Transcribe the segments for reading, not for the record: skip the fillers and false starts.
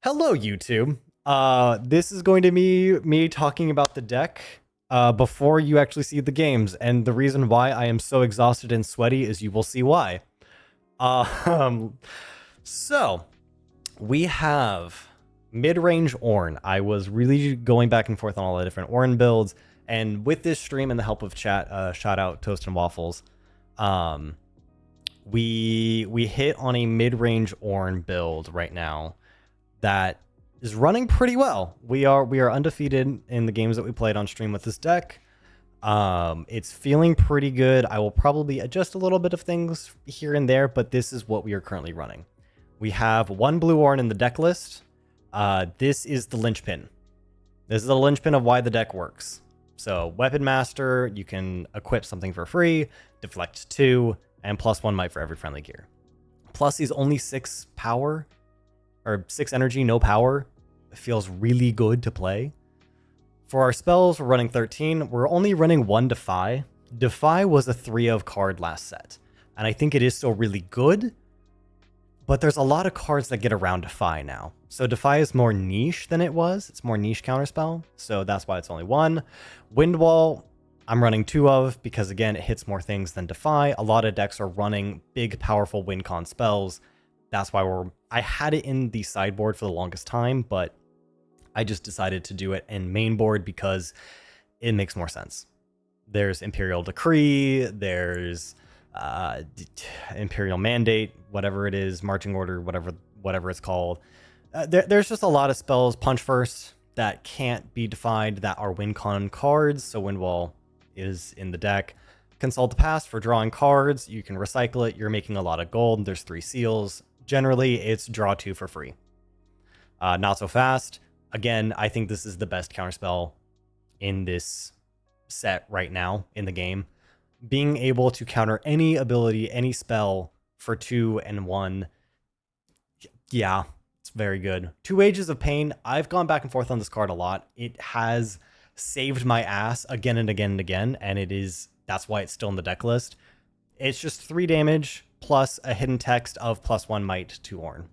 Hello, YouTube. This is going to be me talking about the deck before you actually see the games, and the reason why I am so exhausted and sweaty is you will see why. Um, so we have Midrange Ornn. I was really going back and forth on all the different Ornn builds, and with this stream and the help of chat, shout out Toast and Waffles. We hit on a mid-range Ornn build right now that is running pretty well. We are undefeated in the games that we played on stream with this deck. It's feeling pretty good. I will probably adjust a little bit of things here and there, but this is what we are currently running. We have one blue Ornn in the deck list. This is the linchpin. This is the linchpin of why the deck works. So Weapon Master, you can equip something for free, deflect 2, and +1 might for every friendly gear. Plus he's only 6 power, or 6 energy, no power. It feels really good to play. For our spells, we're running 13. We're only running 1 Defy. Defy was a 3 of card last set, and I think it is still really good, but there's a lot of cards that get around Defy now. So Defy is more niche than it was. It's more niche counterspell, so that's why it's only 1. Windwall, I'm running 2 of, because again, it hits more things than Defy. A lot of decks are running big, powerful win con spells. That's why I had it in the sideboard for the longest time, but I just decided to do it in main board because it makes more sense. There's Imperial Decree, there's Imperial Mandate, whatever it is, Marching Order, whatever it's called. There's just a lot of spells, Punch First, that can't be defined, that are win con cards, so Windwall is in the deck. Consult the Past for drawing cards, you can recycle it, you're making a lot of gold, there's 3 seals. Generally, it's draw 2 for free. Not so fast. Again, I think this is the best counterspell in this set right now in the game. Being able to counter any ability, any spell for 2 and 1. Yeah, it's very good. 2 Ages of Pain. I've gone back and forth on this card a lot. It has saved my ass again and again and again, and that's why it's still in the deck list. It's just 3 damage plus a hidden text of +1 might to Ornn.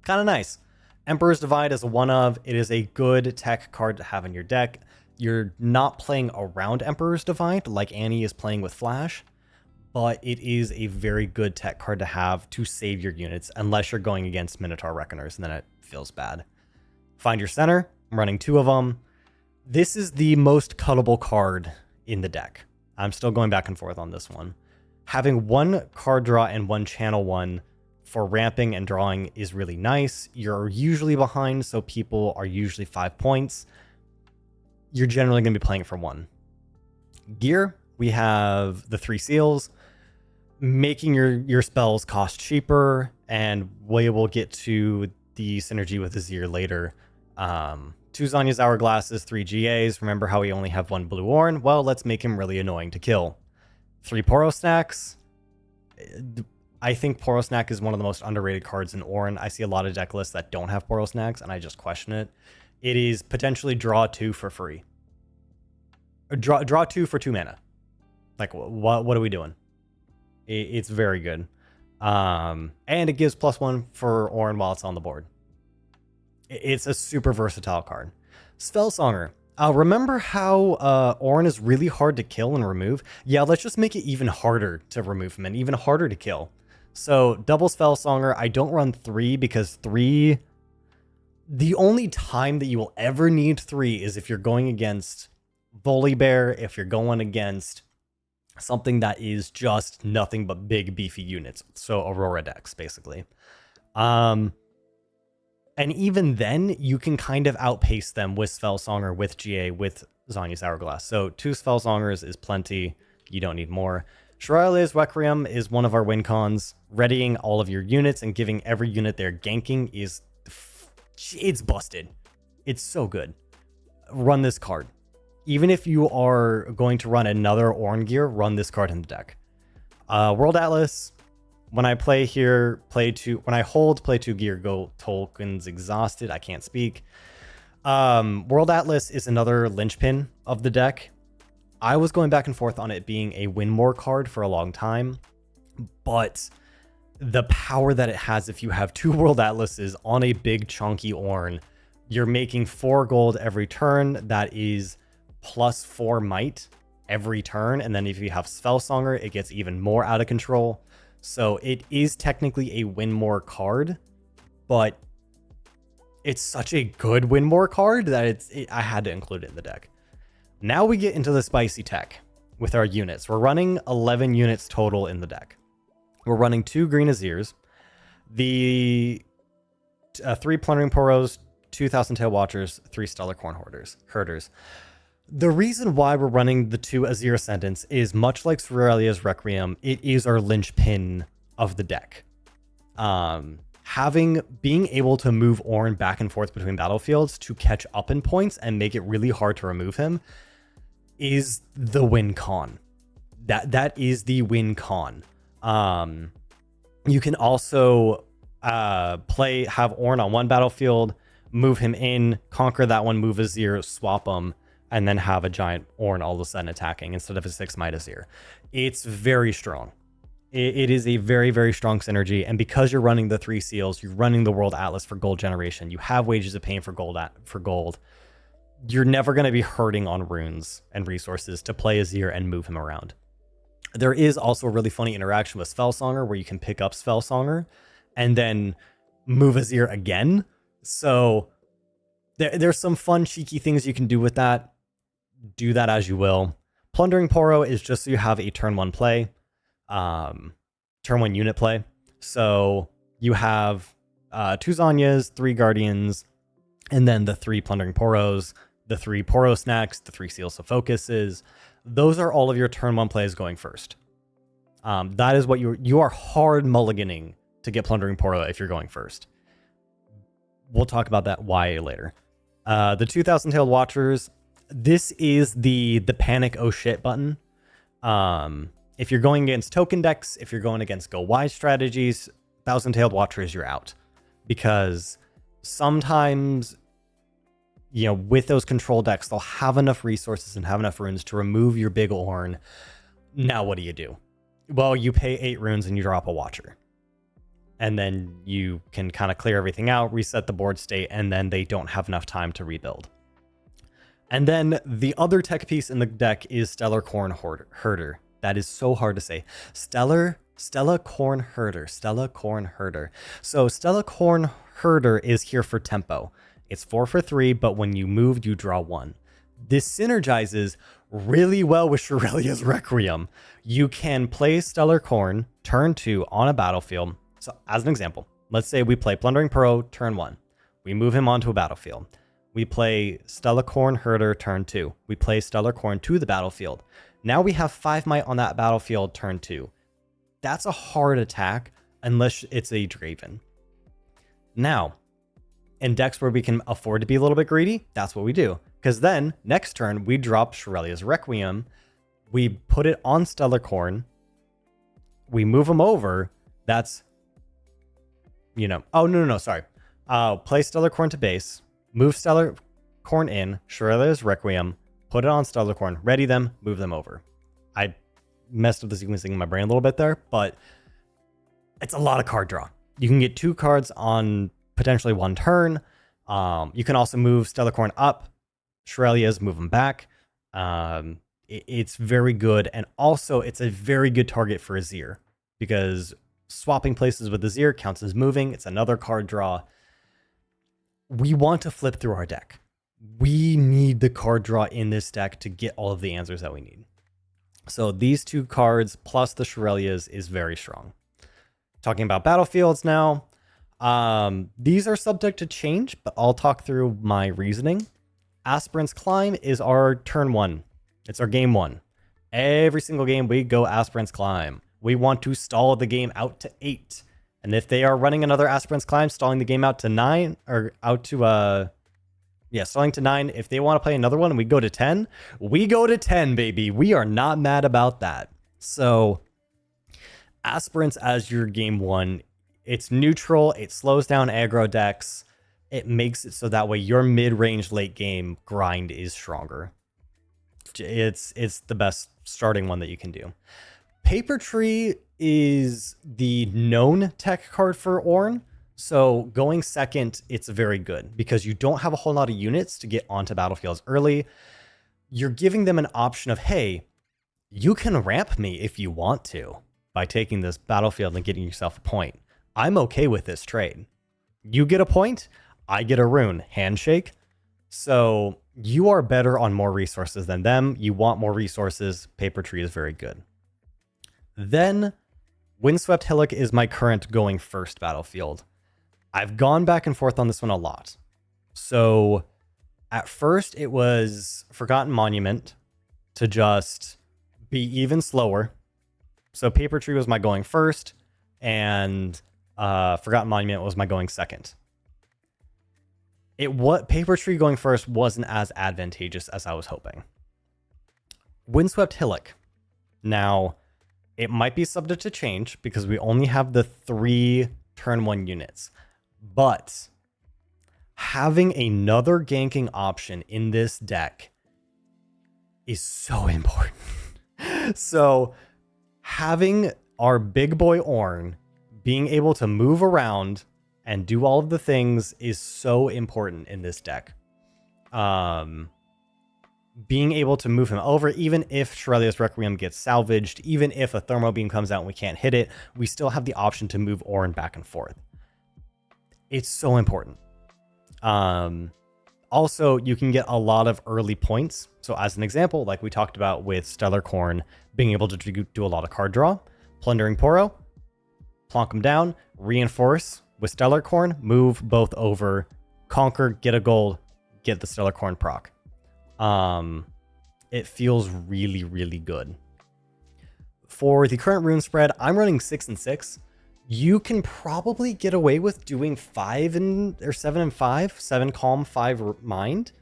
Kind of nice. Emperor's Divide is a 1 of. It is a good tech card to have in your deck. You're not playing around Emperor's Divide like Annie is playing with Flash, but it is a very good tech card to have to save your units, unless you're going against Minotaur Reckoners, and then it feels bad. Find Your Center. I'm running 2 of them. This is the most cuttable card in the deck. I'm still going back and forth on this one. Having 1 card draw and 1 channel 1 for ramping and drawing is really nice. You're usually behind, so people are usually 5 points. You're generally going to be playing it for 1. Gear, we have the 3 seals, making your spells cost cheaper, and we will get to the synergy with Azir later. 2 Zanya's Hourglasses, 3 GAs. Remember how we only have 1 blue Ornn? Well, let's make him really annoying to kill. 3 Poro Snacks. I think Poro Snack is one of the most underrated cards in Ornn. I see a lot of deck lists that don't have Poro Snacks, and I just question it. It is potentially draw 2 for free. Or draw 2 for 2 mana. Like, what are we doing? It's very good. And it gives +1 for Ornn while it's on the board. It's a super versatile card. Spellsonger. Remember how Ornn is really hard to kill and remove? Yeah, let's just make it even harder to remove him and even harder to kill. So, double Spellsonger. I don't run 3 because 3... The only time that you will ever need 3 is if you're going against Volibear, if you're going against something that is just nothing but big, beefy units. So, Aurora decks, basically. And even then, you can kind of outpace them with Spellsonger, with GA, with Zanya's Hourglass. So 2 Spellsongers is plenty. You don't need more. Shirale's Requiem is one of our win cons. Readying all of your units and giving every unit their ganking is... It's busted. It's so good. Run this card. Even if you are going to run another Ornn gear, run this card in the deck. World Atlas... When I play here, play 2. When I hold, play 2 gear, go tokens exhausted. I can't speak. World Atlas is another linchpin of the deck. I was going back and forth on it being a win more card for a long time, but the power that it has if you have 2 World Atlases on a big chunky Ornn. You're making 4 gold every turn. That is +4 might every turn. And then if you have Spellsonger, it gets even more out of control. So it is technically a win more card, but it's such a good win more card that I had to include it in the deck. Now we get into the spicy tech with our units. We're running 11 units total in the deck. We're running 2 green Azirs, the 3 Plundering Poros, 2 Thousand Tail Watchers, 3 Stellar Corn Herders. The reason why we're running the 2 Azir Ascendants is much like Irelia's Requiem, it is our linchpin of the deck. Being able to move Ornn back and forth between battlefields to catch up in points and make it really hard to remove him is the win con. That is the win con. You can also have Ornn on one battlefield, move him in, conquer that one, move Azir, swap him, and then have a giant Ornn all of a sudden attacking instead of a 6 might Azir. It's very strong. It is a very, very strong synergy. And because you're running the 3 seals, you're running the World Atlas for gold generation, you have Wages of Pain for gold. You're never going to be hurting on runes and resources to play Azir and move him around. There is also a really funny interaction with Spellsonger where you can pick up Spellsonger and then move Azir again. So there's some fun, cheeky things you can do with that. Do that as you will. Plundering Poro is just so you have a turn 1 play, turn 1 unit play. So you have 2 Zanyas, 3 Guardians, and then the 3 Plundering Poros, the 3 Poro Snacks, the 3 Seals of Focuses. Those are all of your turn 1 plays going first. That is what you are hard mulliganing to get Plundering Poro if you're going first. We'll talk about that why later. The 2,000 Tailed Watchers, this is the panic oh shit button. If you're going against token decks, if you're going against go wide strategies, 1,000 Tailed Watchers, you're out. Because sometimes, with those control decks, they'll have enough resources and have enough runes to remove your big Ornn. Now what do? Well, you pay 8 runes and you drop a Watcher. And then you can kind of clear everything out, reset the board state, and then they don't have enough time to rebuild. And then the other tech piece in the deck is Stellar Corn Herder. That is so hard to say. Stella Corn Herder. So Stella Corn Herder is here for tempo. It's 4 for 3, but when you move, you draw 1. This synergizes really well with Irelia's Requiem. You can play Stellar Corn turn 2 on a battlefield. So as an example, let's say we play Plundering Poro turn 1. We move him onto a battlefield. We play Stellar Corn Herder turn 2. We play Stellar Corn to the battlefield. Now we have 5 might on that battlefield turn 2. That's a hard attack unless it's a Draven. Now, in decks where we can afford to be a little bit greedy, that's what we do. Because then, next turn, we drop Irelia's Requiem. We put it on Stellar Corn. We move him over. That's, oh, no, sorry. Play Stellar Corn to base. Move Stellar Corn in. Irelia's Requiem. Put it on Stellar Corn. Ready them. Move them over. I messed with the sequencing in my brain a little bit there, but it's a lot of card draw. You can get 2 cards on potentially 1 turn. You can also move Stellar Corn up. Irelia's, move them back. It's very good. And also, it's a very good target for Azir because swapping places with Azir counts as moving. It's another card draw. We want to flip through our deck. We need the card draw in this deck to get all of the answers that we need. So these 2 cards plus the Irelia's is very strong. Talking about battlefields now. These are subject to change, but I'll talk through my reasoning. Aspirant's Climb is our turn 1. It's our game 1. Every single game we go Aspirant's Climb. We want to stall the game out to 8. And if they are running another Aspirant's Climb, stalling the game out to 9, or out to, stalling to 9. If they want to play another one and we go to 10, we go to 10, baby. We are not mad about that. So, Aspirants as your game 1, it's neutral, it slows down aggro decks, it makes it so that way your mid-range late game grind is stronger. It's the best starting one that you can do. Paper Tree is the known tech card for Ornn. So going second, it's very good because you don't have a whole lot of units to get onto battlefields early. You're giving them an option of, hey, you can ramp me if you want to by taking this battlefield and getting yourself a point. I'm okay with this trade. You get a point, I get a rune. Handshake. So you are better on more resources than them. You want more resources. Paper Tree is very good. Then Windswept Hillock is my current going first battlefield. I've gone back and forth on this one a lot. So at first it was Forgotten Monument to just be even slower. So Paper Tree was my going first, and Forgotten Monument was my going second. Paper Tree going first wasn't as advantageous as I was hoping. Windswept Hillock. Now, it might be subject to change because we only have the 3 turn 1 units. But having another ganking option in this deck is so important. So having our big boy Ornn being able to move around and do all of the things is so important in this deck. Being able to move him over, even if Shurelya's Requiem gets salvaged, even if a Thermo Beam comes out and we can't hit it, we still have the option to move Ornn back and forth. It's so important. Also, you can get a lot of early points. So as an example, like we talked about with Stellar Corn, being able to do a lot of card draw, Plundering Poro, plonk him down, reinforce with Stellar Corn, move both over, conquer, get a gold, get the Stellar Corn proc. It feels really, really good. For the current rune spread, I'm running 6 and 6. You can probably get away with doing 7 and 5, 7 calm, 5 mind.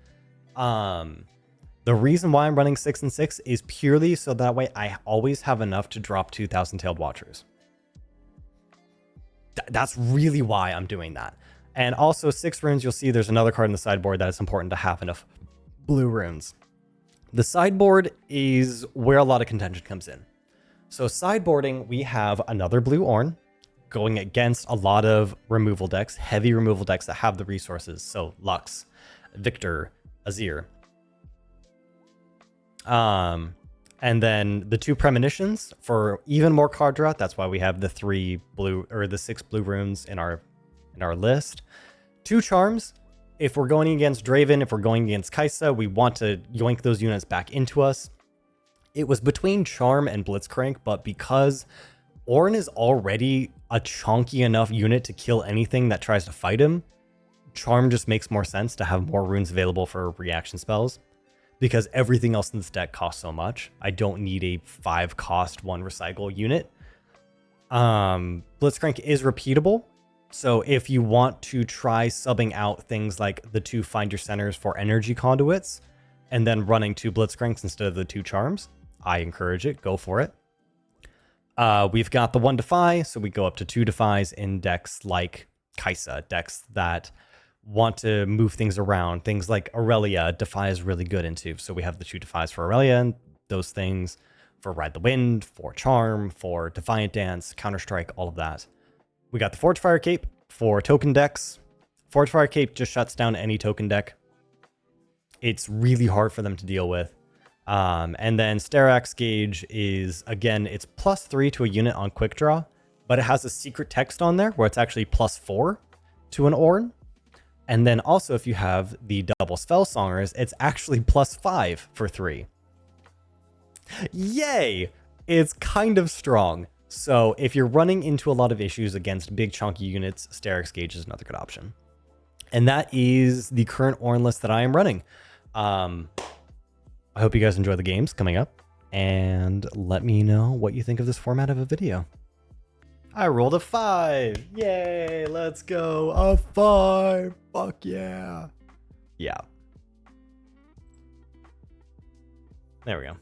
The reason why I'm running 6 and 6 is purely so that way I always have enough to drop 2,000 Tailed Watchers. That's really why I'm doing that. And also 6 runes, you'll see there's another card in the sideboard that it's important to have enough blue runes. The sideboard is where a lot of contention comes in. So sideboarding, we have another blue Ornn going against a lot of removal decks, heavy removal decks that have the resources. So Lux, Victor, Azir. And then the 2 premonitions for even more card draw. That's why we have the 6 blue runes in our list. 2 charms. If we're going against Draven, if we're going against Kai'Sa, we want to yoink those units back into us. It was between Charm and Blitzcrank, but because Ornn is already a chunky enough unit to kill anything that tries to fight him, Charm just makes more sense to have more runes available for reaction spells, because everything else in this deck costs so much. I don't need a 5 cost 1 recycle unit. Blitzcrank is repeatable, so if you want to try subbing out things like the 2 Find Your Centers for energy conduits, and then running 2 Blitzcranks instead of the 2 charms, I encourage it. Go for it. We've got the 1 Defy, so we go up to 2 Defies in decks like Kai'Sa, decks that want to move things around. Things like Irelia, Defy is really good into. So we have the 2 Defies for Irelia and those things for Ride the Wind, for Charm, for Defiant Dance, Counter-Strike, all of that. We got the Forge-Fire Cape for token decks. Forge-Fire Cape just shuts down any token deck. It's really hard for them to deal with. And then Sterax Gauge is, again, it's +3 to a unit on quick draw, but it has a secret text on there where it's actually +4 to an Ornn. And then also if you have the double Spell Songers, it's actually +5 for 3. Yay! It's kind of strong. So if you're running into a lot of issues against big chunky units, Sterax Gauge is another good option. And that is the current Ornn list that I am running. I hope you guys enjoy the games coming up, and let me know what you think of this format of a video. I rolled a 5. Yay, let's go. A 5. Fuck yeah. Yeah. There we go.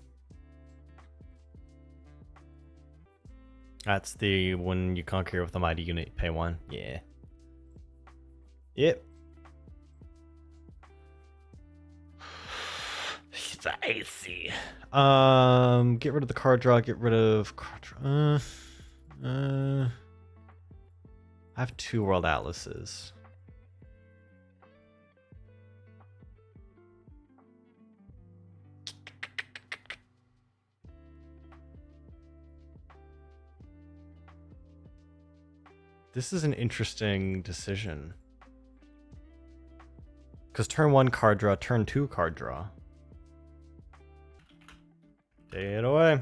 That's the when you conquer with a mighty unit, you pay 1. Yeah. Yep. spicy. Get rid of the card draw. Get rid of card draw. I have 2 World Atlases. This is an interesting decision. Because turn 1 card draw, turn 2 card draw. Take it away.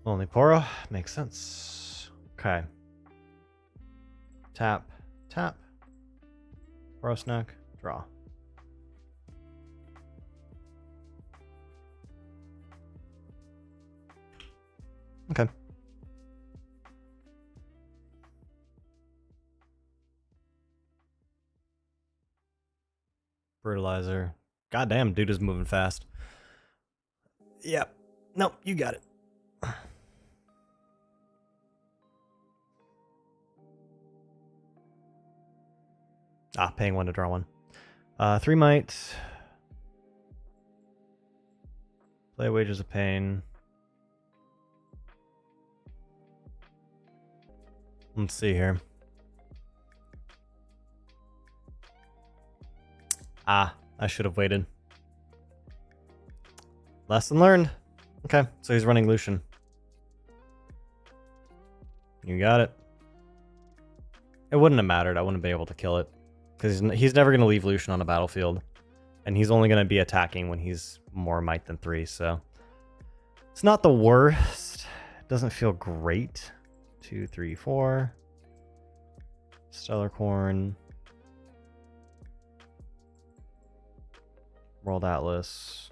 Lonely Poro, makes sense. Okay. Tap, tap. Poro snack, draw. Okay. Fertilizer. Goddamn, dude is moving fast. Yep. Nope, you got it. Paying 1 to draw 1. 3 might. Play Wages of Pain. Let's see here. I should have waited. Lesson learned. Okay, so he's running Lucian. You got it. It wouldn't have mattered. I wouldn't have been able to kill it. Because he's never going to leave Lucian on a battlefield. And he's only going to be attacking when he's more might than 3, so... It's not the worst. It doesn't feel great. 2, 3, 4. Stellar Corn. World Atlas.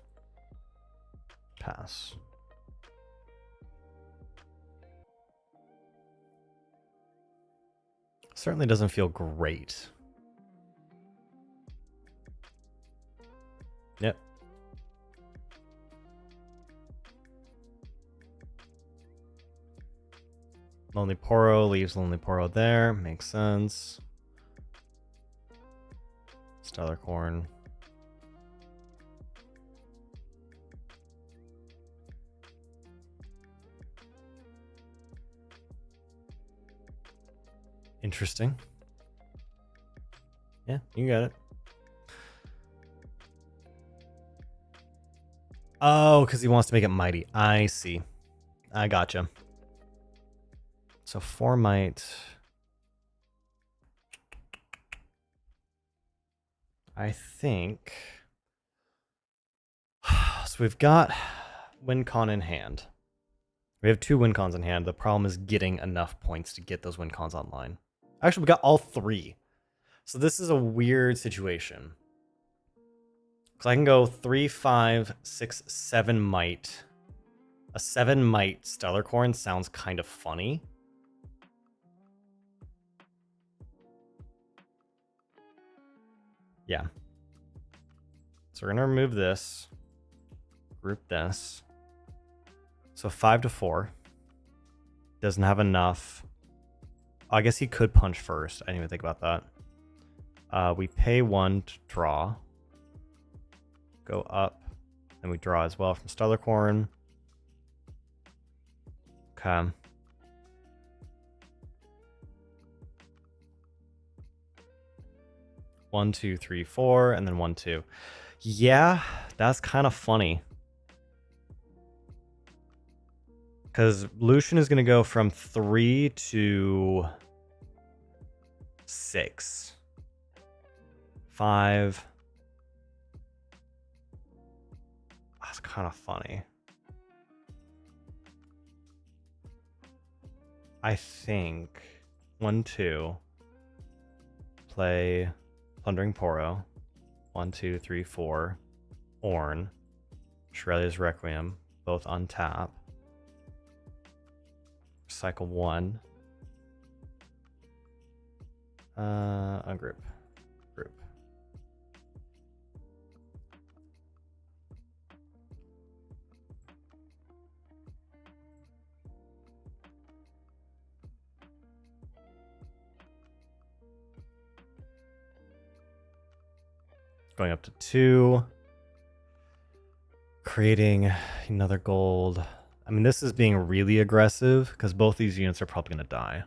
Pass. Certainly doesn't feel great. Yep. Lonely Poro leaves Lonely Poro there. Makes sense. Stellar Corn. Interesting. Yeah, you got it. Oh, because he wants to make it mighty. I see. I gotcha. So 4 might. I think. So we've got WinCon in hand. We have 2 WinCons in hand. The problem is getting enough points to get those WinCons online. Actually, we got all 3. So this is a weird situation. Because I can go 3, 5, 6, 7 might. A 7 might Stellar Corn sounds kind of funny. Yeah. So we're going to remove this. Group this. So 5 to 4. Doesn't have enough. I guess he could punch first. I didn't even think about that. We pay 1 to draw. Go up. And we draw as well from Stellar Corn. Okay. One, 2, 3, 4, and then 1, 2. Yeah, that's kind of funny. Because Lucian is going to go from 3 to 6. 5. That's kind of funny. I think 1, 2. Play Plundering Poro. 1, 2, 3, 4. Ornn. Irelia's Requiem. Both on tap. Cycle 1. Ungroup. Group. Going up to 2. Creating another gold. I mean, this is being really aggressive because both these units are probably going to die.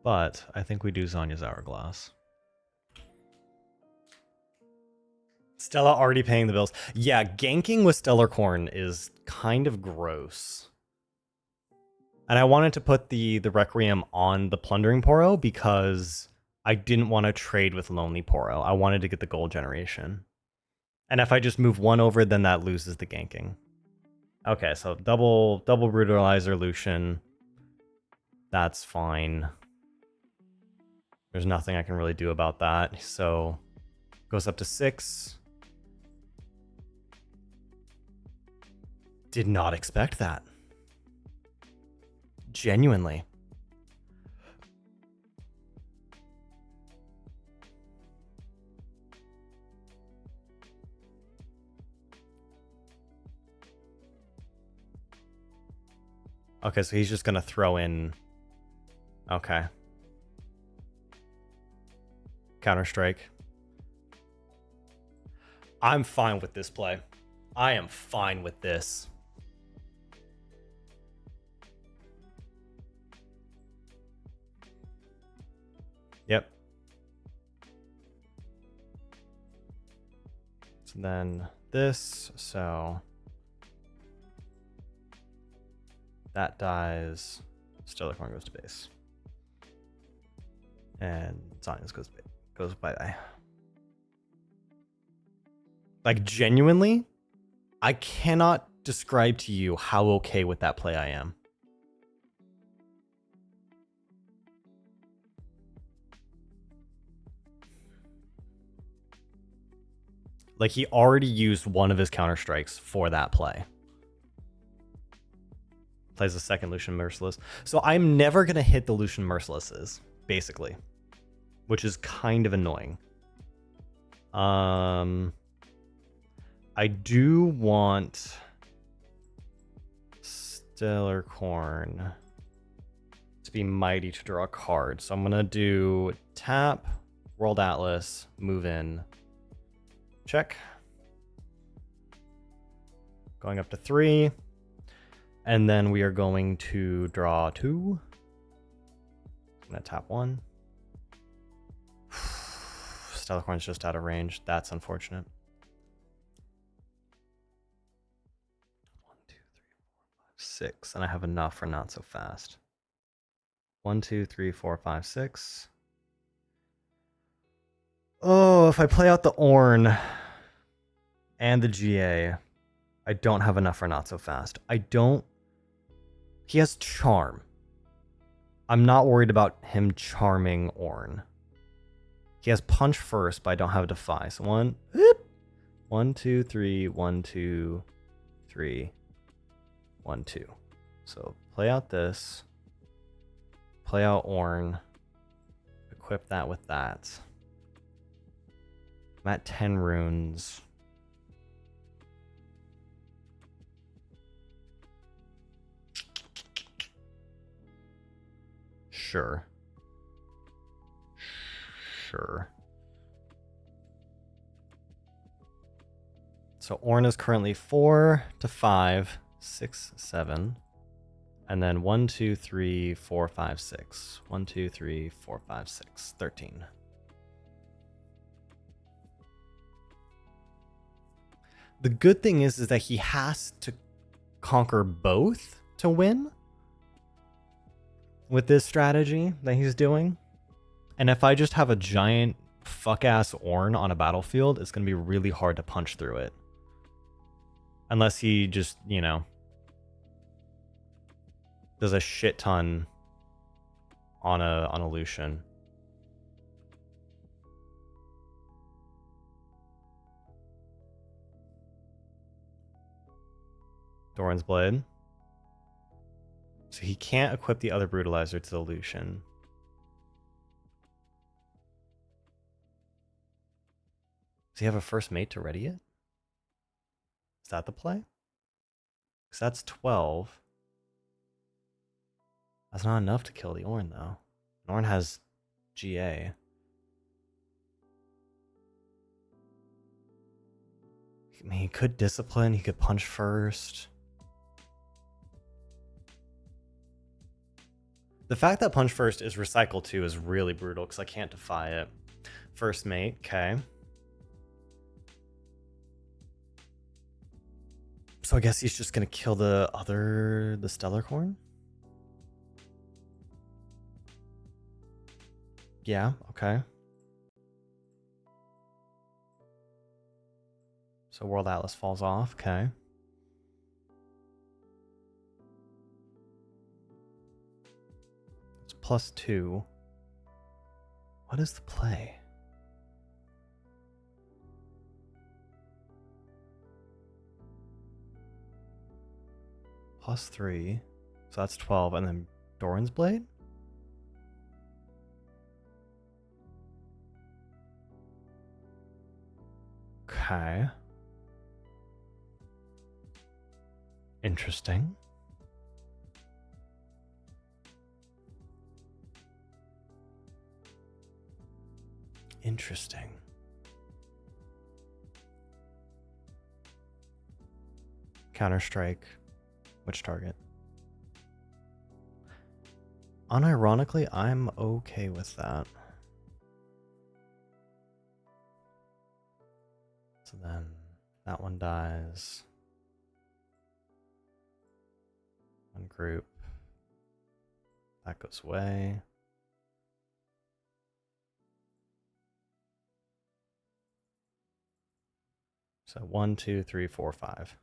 But I think we do Zonya's Hourglass. Stella already paying the bills. Yeah, ganking with Stellar Corn is kind of gross. And I wanted to put the Requiem on the Plundering Poro because I didn't want to trade with Lonely Poro. I wanted to get the gold generation. And if I just move one over, then that loses the ganking. Okay, so double Brutalizer Lucian. That's fine. There's nothing I can really do about that. So goes up to 6. Did not expect that. Genuinely. Okay, so he's just going to throw in... Okay. Counter-Strike. I'm fine with this play. I am fine with this. Yep. So then this, so... That dies. Stellar Corn goes to base. And Science goes bye-bye. Like, genuinely, I cannot describe to you how okay with that play I am. Like, he already used one of his counter strikes for that play. Plays a second Lucian Merciless. So I'm never going to hit the Lucian Mercilesses, basically. Which is kind of annoying. I do want Stellar Corn to be mighty to draw a card. So I'm going to do tap, World Atlas, move in, check. Going up to 3. And then we are going to draw 2. I'm going to tap 1. Stellar Corn's just out of range. That's unfortunate. 1, 2, 3, 4, 5, 6. And I have enough for not so fast. 1, 2, 3, 4, 5, 6. Oh, if I play out the Ornn and the GA, I don't have enough for not so fast. I don't... He has Charm. I'm not worried about him charming Ornn. He has Punch first, but I don't have Defy. So 1, 2, 3, 1, 2, 3, 1, 2. So play out this. Play out Ornn. Equip that with that. I'm at 10 runes. Sure. So Ornn is currently 4 to 5, 6, 7. And then 1, 2, 3, 4, 5, 6. 1, 2, 3, 4, 5, 6. 13. The good thing is that he has to conquer both to win with this strategy that he's doing. And if I just have a giant fuck-ass Ornn on a battlefield, it's going to be really hard to punch through it. Unless he just, you know, does a shit ton on a Lucian. Doran's Blade. So he can't equip the other Brutalizer to the Lucian. Does he have a first mate to ready it? Is that the play? Because that's 12. That's not enough to kill the Ornn, though. Ornn has GA. I mean, he could discipline, he could punch first. The fact that punch first is recycle 2 is really brutal because I can't defy it. First mate, okay. So I guess he's just gonna kill the Stellar Corn? Yeah, okay. So World Atlas falls off, okay. It's +2. What is the play? +3. So that's 12. And then Doran's Blade? Okay. Interesting. Interesting. Counter-Strike. Which target? Unironically, I'm okay with that. So then that one dies. One group. That goes away. So 1, 2, 3, 4, 5.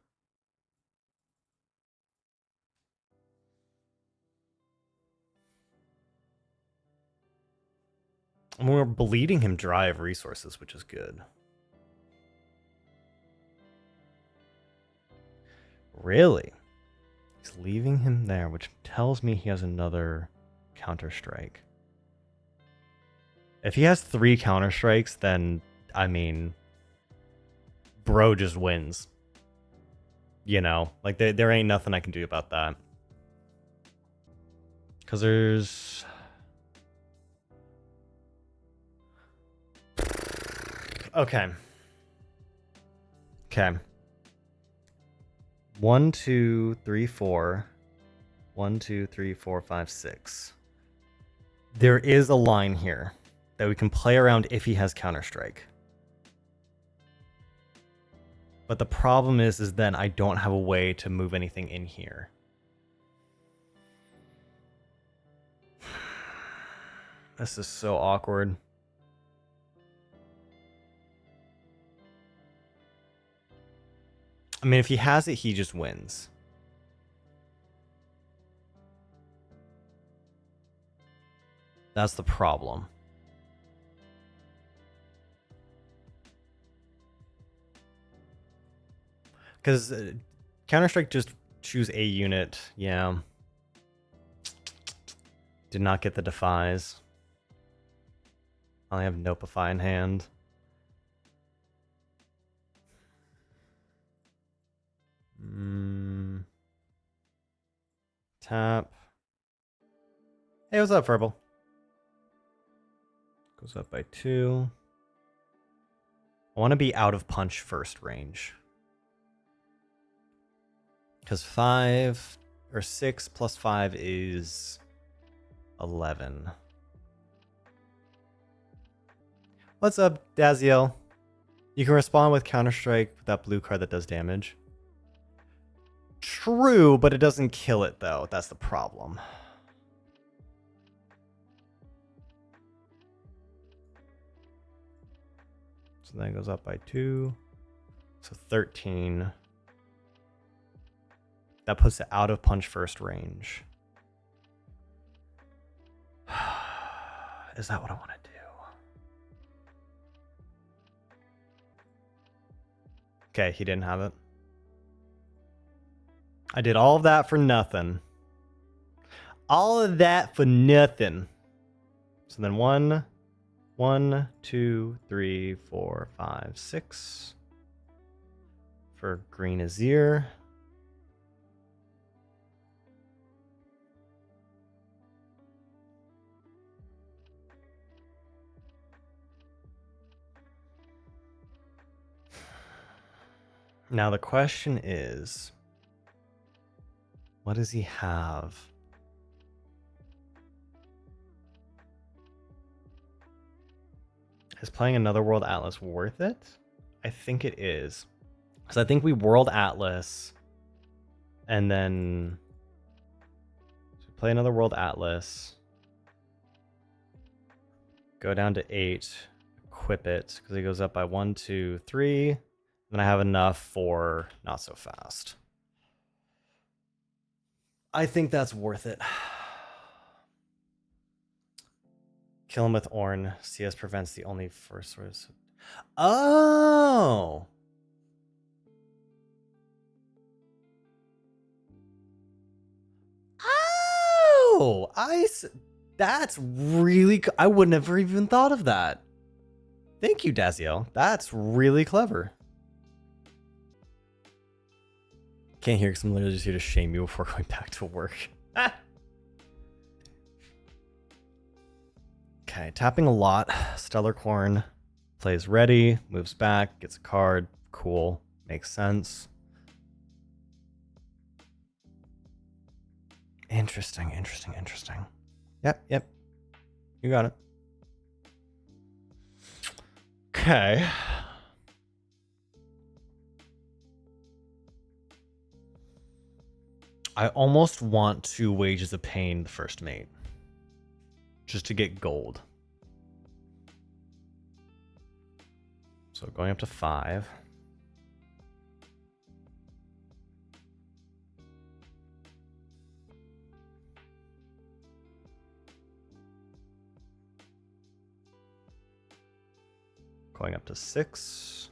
And we're bleeding him dry of resources, which is good. Really? He's leaving him there, which tells me he has another Counter-Strike. If he has 3 Counter-Strikes, then, I mean, bro just wins. You know, like there ain't nothing I can do about that. Because there's... Okay. Okay. 1, 2, 3, 4. 1, 2, 3, 4, 5, 6. There is a line here that we can play around if he has Counter-Strike. But the problem is then I don't have a way to move anything in here. This is so awkward. I mean, if he has it, he just wins. That's the problem. Because Counter-Strike just choose a unit. Yeah. Did not get the Defies. I only have Nopify in hand. Tap. Hey, what's up, Purple? Goes up by 2. I want to be out of punch first range. Because 5 or 6 plus 5 is 11. What's up, Daziel? You can respond with Counter-Strike with that blue card that does damage. True, but it doesn't kill it, though. That's the problem. So that goes up by 2. So 13. That puts it out of punch first range. Is that what I want to do? Okay, he didn't have it. I did all of that for nothing. All of that for nothing. So then 1, 2, 3, 4, 5, 6. For green Azir. Now the question is, what does he have? Is playing another World Atlas worth it? I think it is. So I think we World Atlas and then play another World Atlas. Go down to 8, equip it, because it goes up by 1, 2, 3. Then I have enough for not so fast. I think that's worth it. Kill him with Ornn. CS prevents the only first source. Oh! Oh! That's really... I wouldn't have even thought of that. Thank you, Daziel. That's really clever. Can't hear because I'm literally just here to shame you before going back to work. Okay, tapping a lot. Stellar Corn plays ready, moves back, gets a card. Cool. Makes sense. Interesting. Yep. You got it. Okay. I almost want to Wages of Pain the first mate. Just to get gold. So going up to 5. Going up to 6.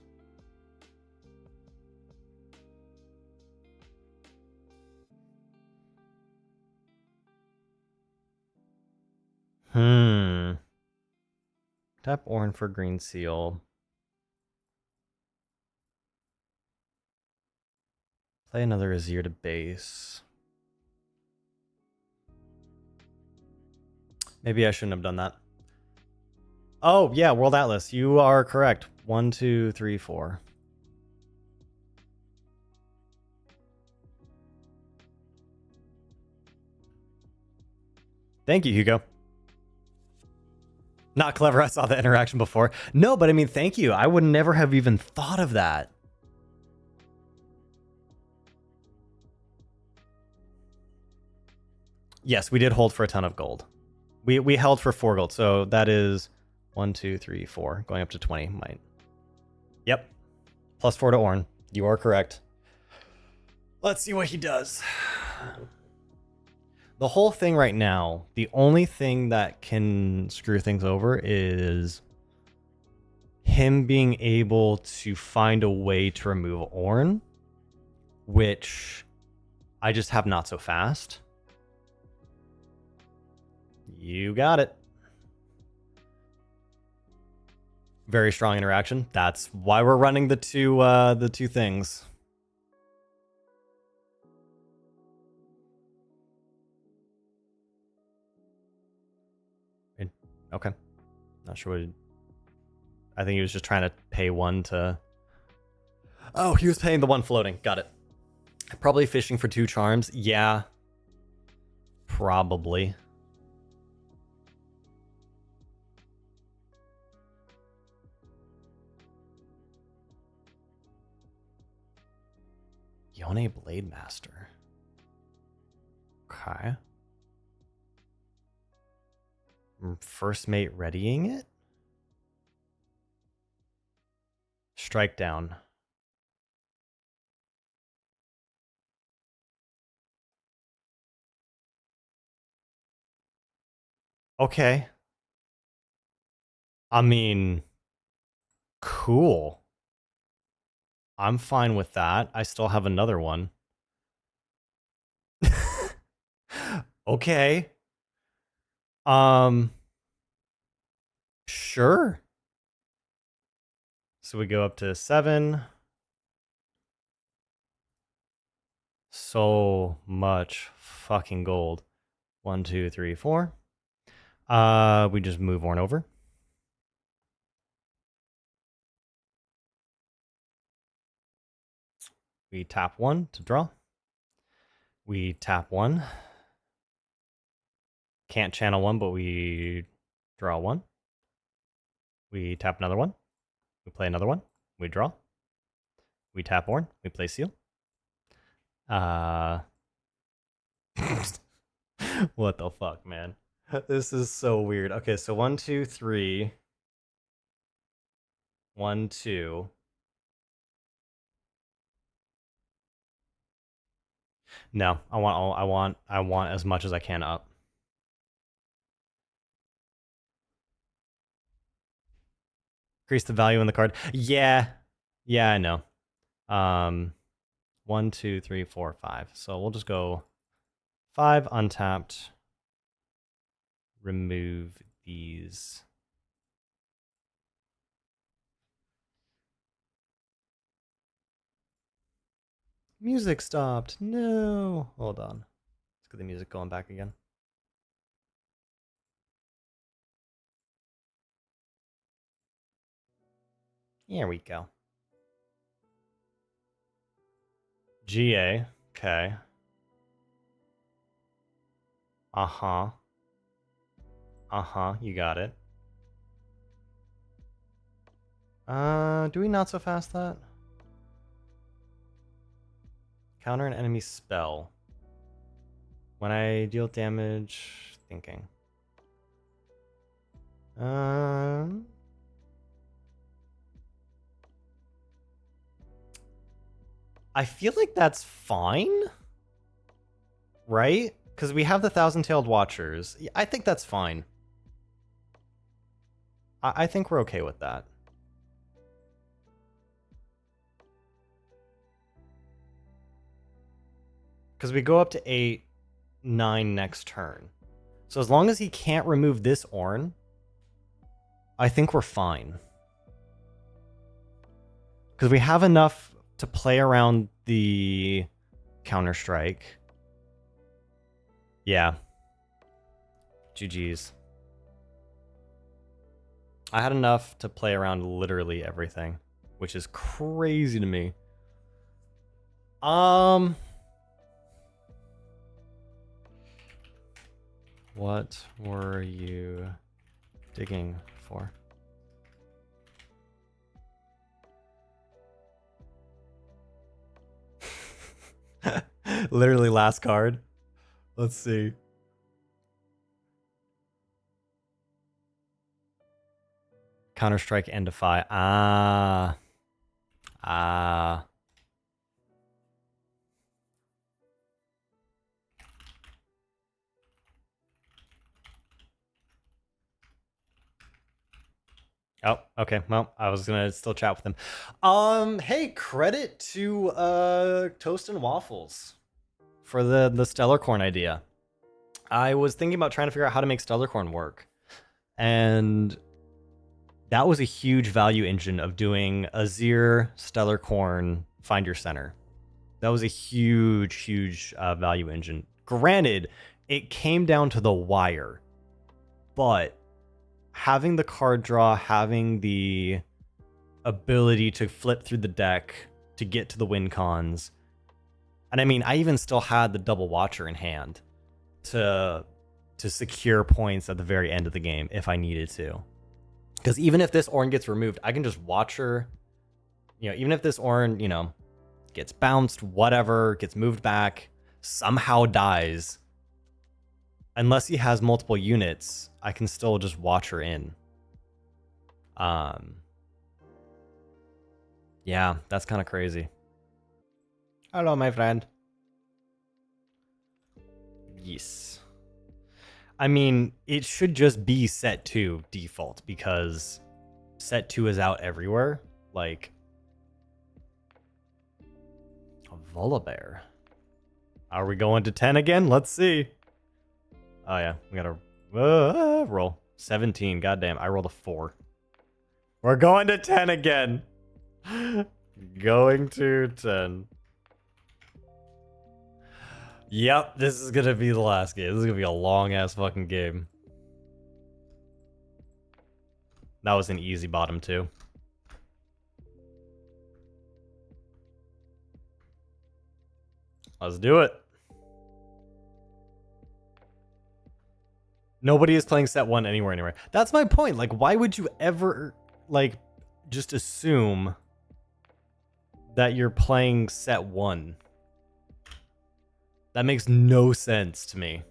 Tap Ornn for green seal. Play another Azir to base. Maybe I shouldn't have done that. Oh, yeah, World Atlas. You are correct. 1, 2, 3, 4. Thank you, Hugo. Not clever. I saw the interaction before. No, but I mean, thank you. I would never have even thought of that. Yes, we did hold for a ton of gold. We held for 4 gold, so that is 1, 2, 3, 4, going up to 20. Might. Yep. Plus 4 to Ornn. You are correct. Let's see what he does. The whole thing right now, the only thing that can screw things over is him being able to find a way to remove Ornn, which I just have not so fast. You got it. Very strong interaction. That's why we're running the two things. Okay. Not sure what I think he was just trying to pay one to... Oh, he was paying the one floating. Got it. Probably fishing for 2 charms. Yeah. Probably. Yone Blade Master. Okay. First mate readying it? Strike down. Okay. I mean, cool. I'm fine with that. I still have another one. Okay. Sure. So we go up to 7. So much fucking gold. 1, 2, 3, 4. We just move Ornn over. We tap 1 to draw. We tap 1. Can't channel 1, but we draw 1. We tap another 1. We play another 1. We draw. We tap Ornn. We play Seal. What the fuck, man? This is so weird. Okay, so 1, 2, 3. 1, 2. No, I want as much as I can up. Increase the value in the card. Yeah, I know. 1, 2, 3, 4, 5. So we'll just go 5 untapped. Remove these. Music stopped. No. Hold on. Let's get the music going back again. Here we go. GA. Okay. Uh-huh. Uh-huh. You got it. Do we not so fast that? Counter an enemy spell. When I deal damage, thinking. I feel like that's fine, right? Because we have the Thousand-Tailed Watchers. I think that's fine. I think we're okay with that. Because we go up to 8, 9 next turn. So as long as he can't remove this Ornn, I think we're fine. Because we have enough to play around the Counter-Strike. Yeah. GG's. I had enough to play around literally everything, which is crazy to me. What were you digging for? Literally last card. Let's see. Counter-Strike and Defy. Ah. Oh, okay. Well, I was gonna still chat with him. Hey, credit to Toast and Waffles for the Stellar Corn idea. I was thinking about trying to figure out how to make Stellar Corn work, and that was a huge value engine of doing Azir, Stellar Corn, Find Your Center. That was a huge value engine. Granted, it came down to the wire, but having the card draw, having the ability to flip through the deck to get to the win cons, and I mean, I even still had the double watcher in hand to secure points at the very end of the game if I needed to. Because even if this Ornn gets removed, I can just watcher. You know, even if this Ornn, you know, gets bounced, whatever, gets moved back, somehow dies, unless he has multiple units, I can still just watcher in. Yeah, that's kind of crazy. Hello, my friend. Yes. I mean, it should just be set 2 default because set 2 is out everywhere. Like, a Volibear. Are we going to 10 again? Let's see. Oh, yeah. We gotta roll. 17. Goddamn. I rolled a 4. We're going to 10 again. Going to 10. Yep, this is gonna be the last game. This is gonna be a long-ass fucking game. That was an easy bottom, too. Let's do it. Nobody is playing set 1 anywhere. That's my point. Like, why would you ever, like, just assume that you're playing set 1? That makes no sense to me.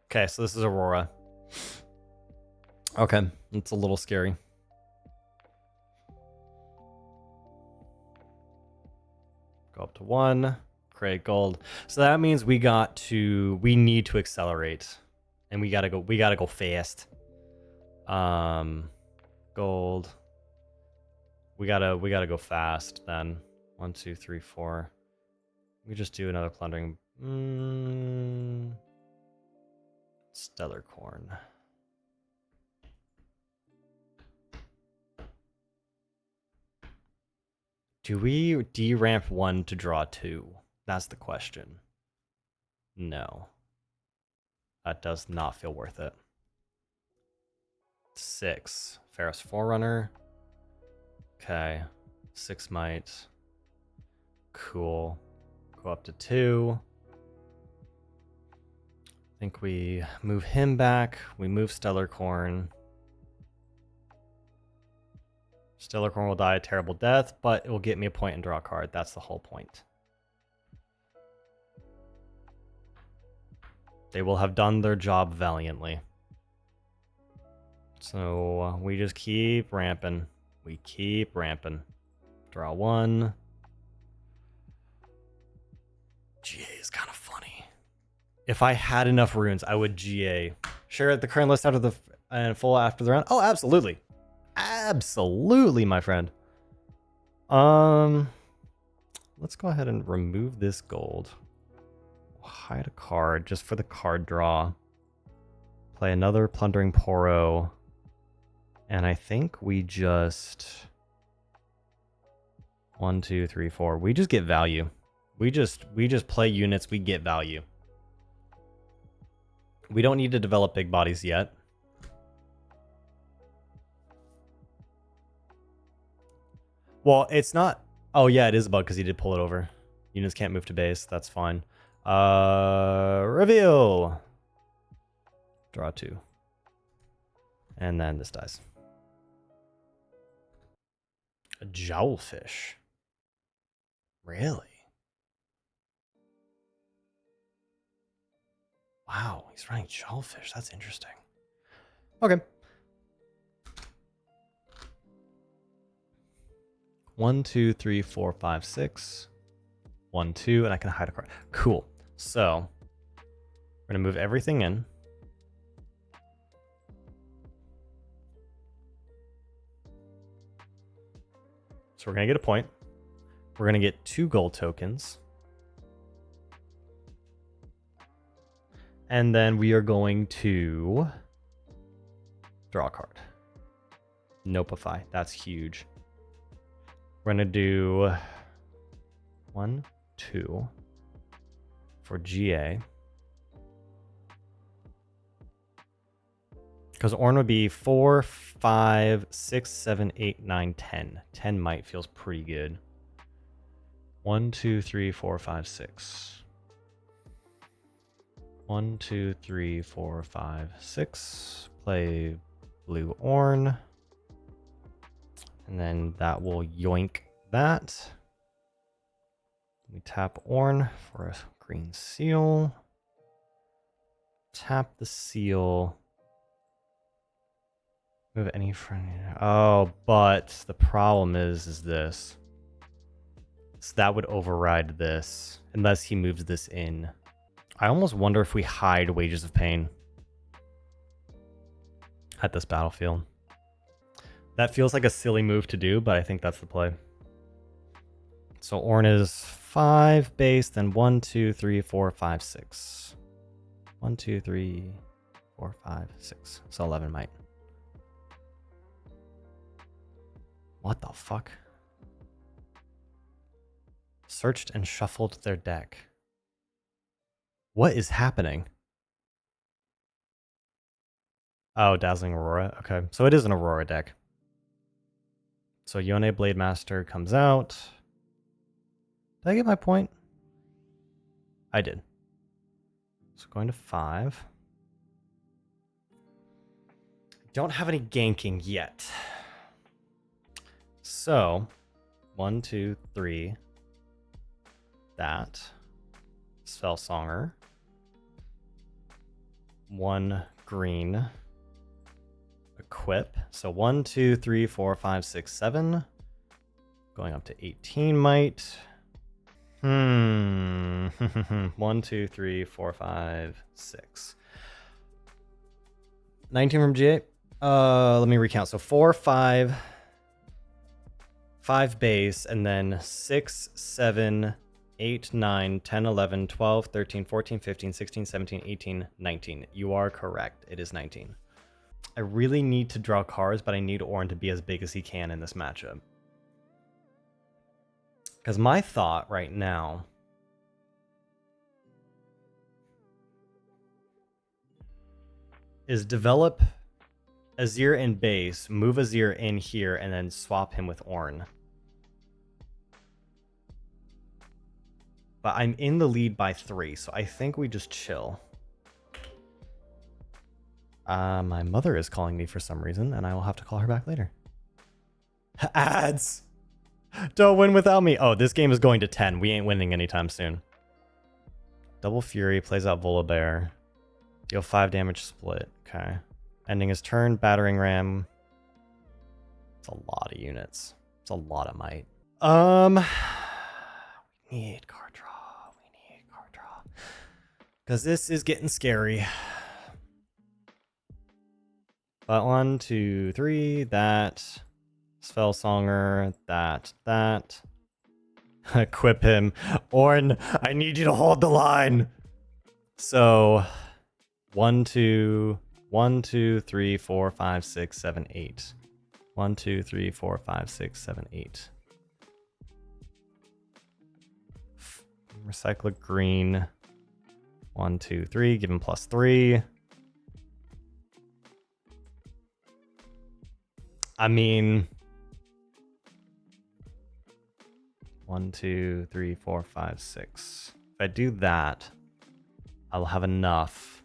Okay, so this is Aurora. Okay, it's a little scary. Go up to 1, create gold. So that means we need to accelerate. And we gotta go fast. Gold. We gotta go fast then. 1, 2, 3, 4. We just do another plundering. Stellar corn. Do we de-ramp 1 to draw 2? That's the question. No. That does not feel worth it. 6. Ferris Forerunner. Okay. 6 might. Cool. Go up to 2. I think we move him back. We move Stellar Corn. Stellar Corn will die a terrible death, but it will get me a point and draw a card. That's the whole point. They will have done their job valiantly. So we just keep ramping. We keep ramping. Draw 1. GA is kind of funny. If I had enough runes, I would GA. Share the current list out of the and full after the round. Oh, absolutely. Absolutely, my friend. Let's go ahead and remove this gold. Hide a card just for the card draw. Play another Plundering Poro. And I think we just 1, 2, 3, 4. We just get value. We just play units, we get value. We don't need to develop big bodies yet. Well, it's not. Oh yeah, it is a bug because he did pull it over. Units can't move to base. That's fine. Reveal. Draw 2. And then this dies. A Jowlfish. Really? Wow, he's running Jowlfish. That's interesting. Okay. 1, 2, 3, 4, 5, 6. 1, 2, and I can hide a card. Cool. So we're gonna move everything in. So we're gonna get a point. We're gonna get 2 gold tokens. And then we are going to draw a card. Nopeify. That's huge. We're going to do 1, 2 for GA. Because Ornn would be 4, 5, 6, 7, 8, 9, 10. 10 might feels pretty good. 1, 2, 3, 4, 5, 6. 1, 2, 3, 4, 5, 6. Play blue Ornn. And then that will yoink that. We tap Ornn for a green seal. Tap the seal. Move any friend. Oh, but the problem is this. So that would override this unless he moves this in. I almost wonder if we hide Wages of Pain at this battlefield. That feels like a silly move to do, but I think that's the play. So Ornn is 5 base, then 1, 2, 3, 4, 5, 6. 1, 2, 3, 4, 5, 6. So 11 might. What the fuck? Searched and shuffled their deck. What is happening? Oh, Dazzling Aurora. Okay, so it is an Aurora deck. So Yone Blade Master comes out. Did I get my point? I did. So going to 5. Don't have any ganking yet. So 1, 2, 3. That. Spell Songer. 1 green. Equip. So 1, 2, 3, 4, 5, 6, 7. Going up to 18 might. 1, 2, 3, 4, 5, 6. 19 from G8. Let me recount. So 4, 5, 5 base, and then 6, 7, 8, 9, 10, 11, 12, 13, 14, 15, 16, 17, 18, 19. You are correct. It is 19. I really need to draw cards, but I need Ornn to be as big as he can in this matchup. Because my thought right now is develop Azir in base, move Azir in here, and then swap him with Ornn. But I'm in the lead by 3, so I think we just chill. My mother is calling me for some reason, and I will have to call her back later. Ads! Don't win without me. Oh, this game is going to 10. We ain't winning anytime soon. Double Fury, plays out Volibear. Deal 5 damage split. Okay. Ending his turn, Battering Ram. It's a lot of units. It's a lot of might. We need card draw. We need card draw. Because this is getting scary. But 1, 2, 3, that. Spell Songer, that. Equip him. Ornn, I need you to hold the line. So 1, 2, 3, 4, 5, 6, 7, 8. 1, 2, 3, 4, 5, 6, 7, 8. Recycle a green. 1, 2, 3. Give him +3. I mean, 1, 2, 3, 4, 5, 6. If I do that, I'll have enough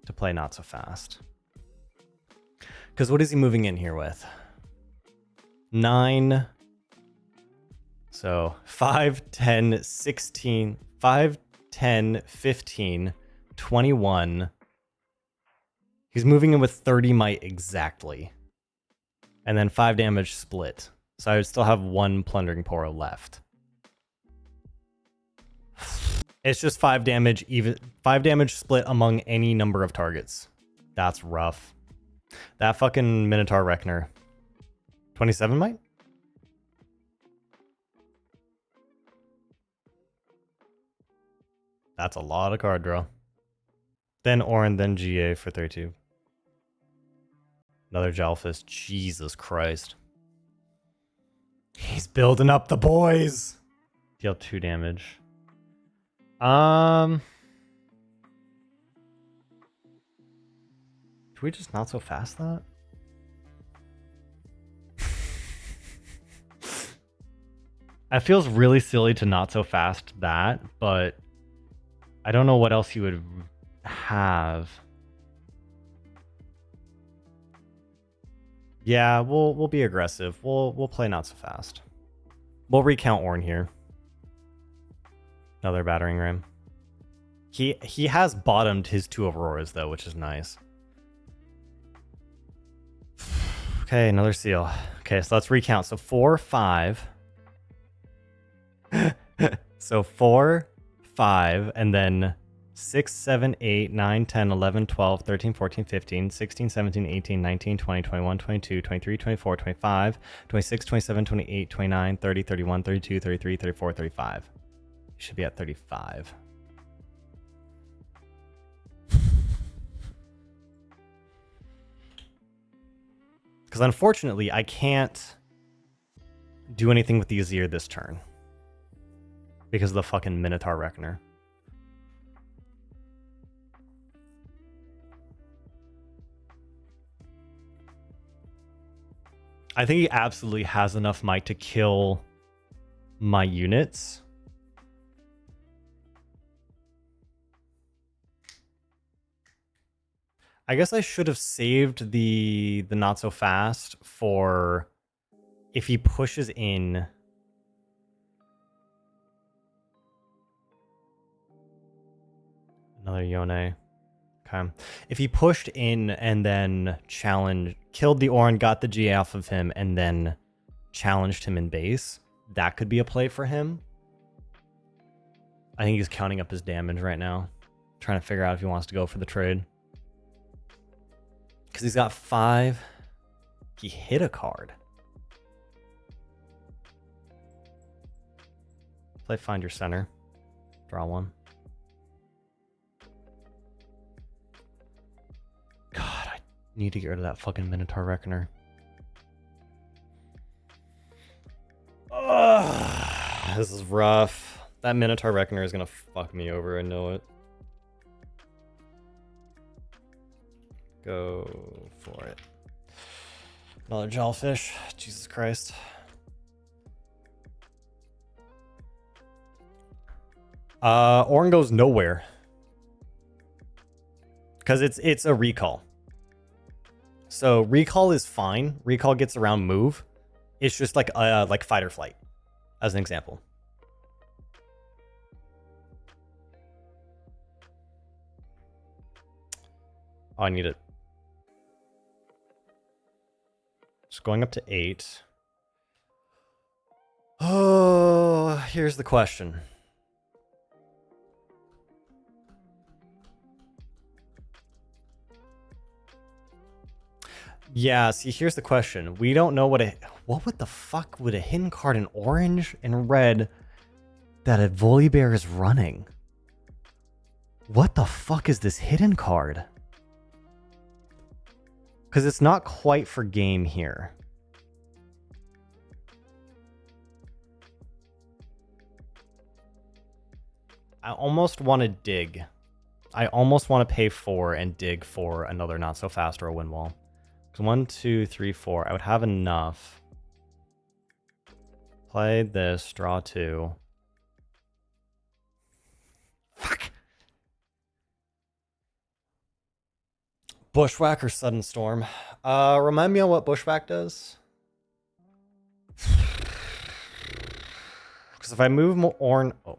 to play not so fast. Because what is he moving in here with? 9. So 5, 10, 16, 5, 10, 15, 21. He's moving in with 30 might exactly. And then 5 damage split. So I would still have 1 Plundering Poro left. It's just 5 damage, even 5 damage split among any number of targets. That's rough. That fucking Minotaur Reckoner. 27 might? That's a lot of card draw. Then Ornn, then GA for 32. Another Jalfist. Jesus Christ. He's building up the boys. Deal 2 damage. Do we just not so fast that? It feels really silly to not so fast that, but I don't know what else you would have. Yeah, we'll be aggressive. We'll play not so fast. We'll recount Ornn here. Another Battering Ram. He has bottomed his 2 Auroras though, which is nice. Okay, another seal. Okay, so let's recount. So 4, 5. So 4, 5, and then 6, 7, 8, 9, 10, 11, 12, 13, 14, 15, 16, 17, 18, 19, 20, 21, 22, 23, 24, 25, 26, 27, 28, 29, 30, 31, 32, 33, 34, 35. You should be at 35. Because unfortunately, I can't do anything with the Azir this turn. Because of the fucking Minotaur Reckoner. I think he absolutely has enough might to kill my units. I guess I should have saved the not so fast for if he pushes in. Another Yone. Okay. If he pushed in and then killed the Ornn, got the G off of him, and then challenged him in base, that could be a play for him. I think he's counting up his damage right now, trying to figure out if he wants to go for the trade. Because he's got 5. He hit a card. Play Find Your Center. Draw 1. God, I need to get rid of that fucking Minotaur Reckoner. Ugh, this is rough. That Minotaur Reckoner is gonna fuck me over, I know it. Go for it. Another Jawfish. Jesus Christ. Ornn goes nowhere. Because it's a recall. So recall is fine. Recall gets around move. It's just like fight or flight, as an example. Oh, I need it. Just going up to 8. Oh, here's the question. Yeah, see, here's the question. We don't know what the fuck would a hidden card in orange and red that a Volibear is running? What the fuck is this hidden card? Because it's not quite for game here. I almost want to dig. I almost want to pay 4 and dig for another not so fast or a wind wall. 1, 2, 3, 4. I would have enough. Play this, draw 2. Fuck. Bushwhack or Sudden Storm? Remind me on what Bushwhack does. Because if I move more Ornn... Oh,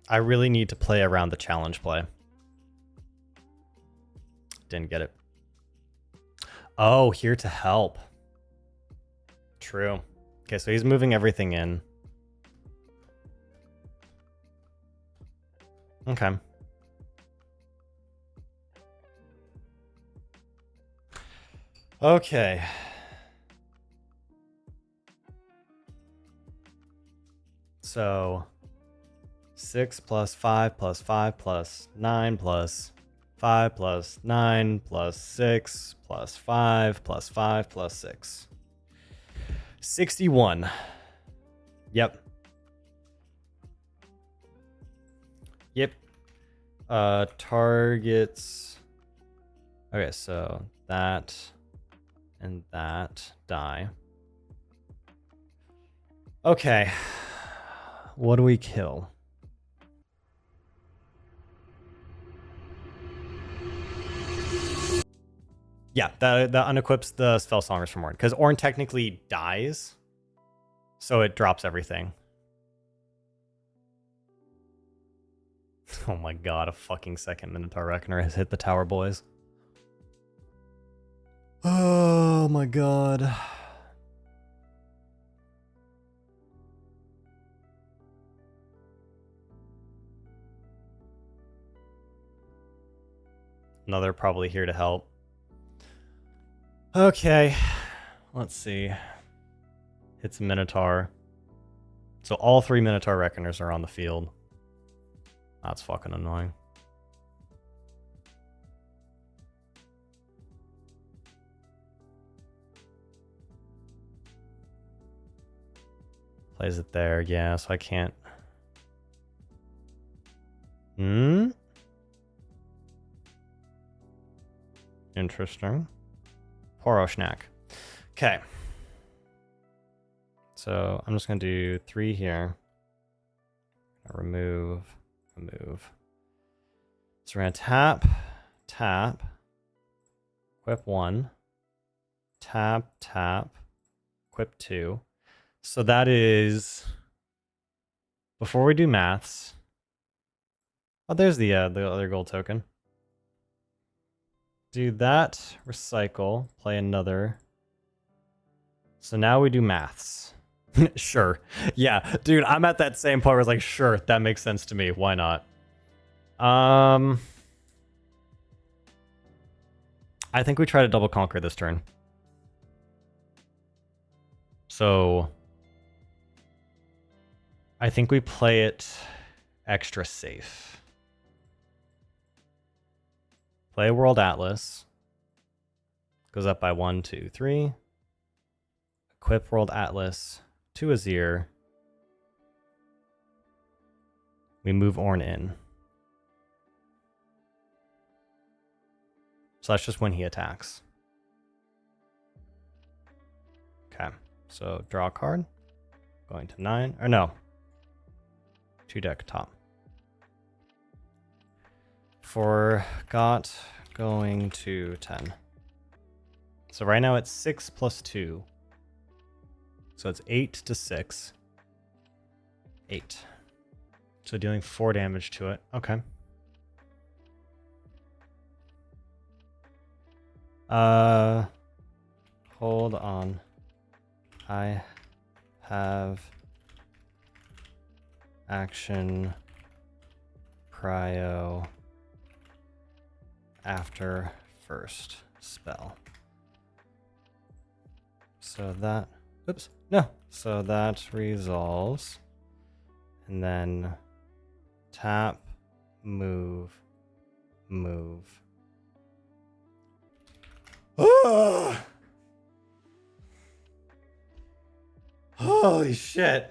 I really need to play around the challenge play. Didn't get it. Oh, here to help. True. Okay, so he's moving everything in. Okay. Okay. So 6 plus 5 plus 5 plus 9 plus 5 plus 9 plus 6 plus 5 plus 5 plus 6. 61. Yep. Yep. Targets. Okay, so that and that die. Okay. What do we kill? Yeah, that unequips the Spell Songers from Ornn. Because Ornn technically dies, so it drops everything. Oh my god, a fucking second Minotaur Reckoner has hit the tower, boys. Oh my god. Another probably here to help. Okay, let's see. Hits a Minotaur. So all 3 Minotaur Reckoners are on the field. That's fucking annoying. Plays it there, yeah, so I can't. Interesting. Poor Oshnak. Okay. So I'm just going to do 3 here. Remove. So we're going to tap, equip 1, tap, equip 2. So that is, before we do maths, oh, there's the other gold token. Do that, recycle, play another. So now we do maths. Sure. Yeah, dude, I'm at that same point where it's like, sure, that makes sense to me. Why not? I think we try to double conquer this turn. So I think we play it extra safe. Play World Atlas. Goes up by 1, 2, 3. Equip World Atlas to Azir. We move Ornn in. So that's just when he attacks. Okay. So draw a card. Going to 9. Or no. 2 deck top. Forgot going to 10. So right now it's 6 plus 2. So it's 8 to 6. 8. So dealing 4 damage to it. Okay. Hold on. I have action cryo after first spell. So that, oops, no. So that resolves. And then tap, move. Holy shit.